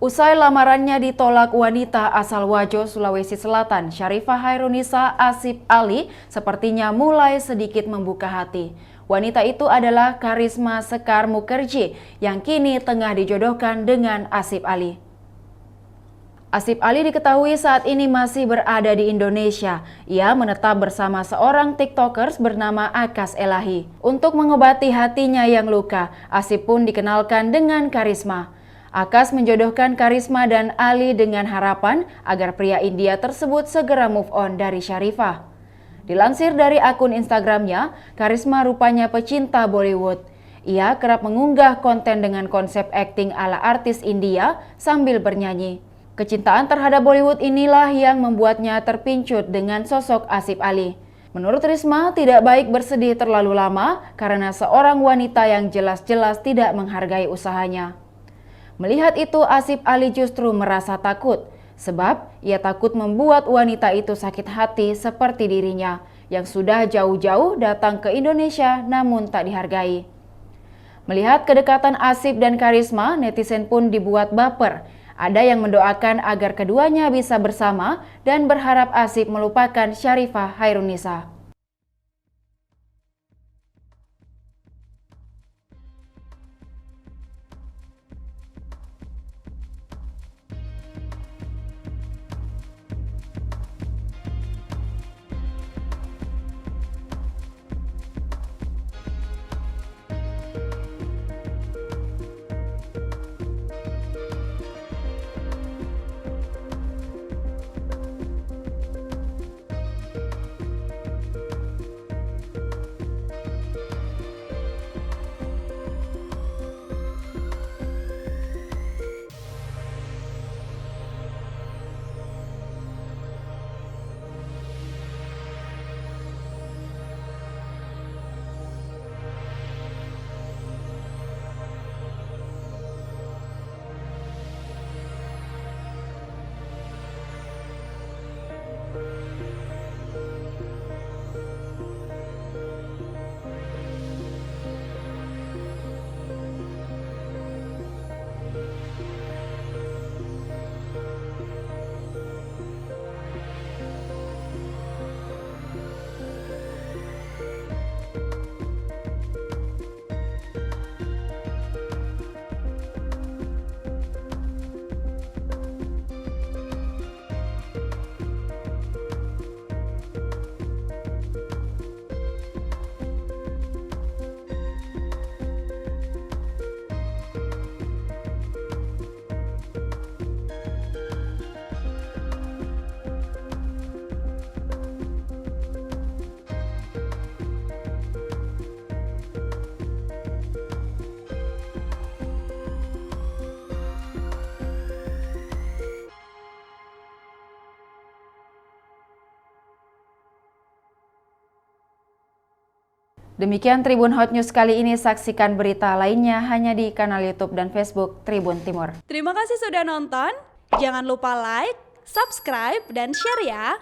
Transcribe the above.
Usai lamarannya ditolak wanita asal Wajo, Sulawesi Selatan, Syarifah Hairunisa Asip Ali sepertinya mulai sedikit membuka hati. Wanita itu adalah Karisma Sekar Mukerji yang kini tengah dijodohkan dengan Asip Ali. Asip Ali diketahui saat ini masih berada di Indonesia. Ia menetap bersama seorang TikTokers bernama Akas Elahi. Untuk mengobati hatinya yang luka, Asip pun dikenalkan dengan Karisma. Akas menjodohkan Karisma dan Ali dengan harapan agar pria India tersebut segera move on dari Syarifah. Dilansir dari akun Instagramnya, Karisma rupanya pecinta Bollywood. Ia kerap mengunggah konten dengan konsep akting ala artis India sambil bernyanyi. Kecintaan terhadap Bollywood inilah yang membuatnya terpincut dengan sosok Asip Ali. Menurut Risma, tidak baik bersedih terlalu lama karena seorang wanita yang jelas-jelas tidak menghargai usahanya. Melihat itu, Asip Ali justru merasa takut, sebab ia takut membuat wanita itu sakit hati seperti dirinya, yang sudah jauh-jauh datang ke Indonesia namun tak dihargai. Melihat kedekatan Asip dan Karisma, netizen pun dibuat baper. Ada yang mendoakan agar keduanya bisa bersama dan berharap Asip melupakan Syarifah Hairunisa. Demikian Tribun Hot News kali ini, saksikan berita lainnya hanya di kanal YouTube dan Facebook Tribun Timur. Terima kasih sudah nonton, jangan lupa like, subscribe, dan share ya!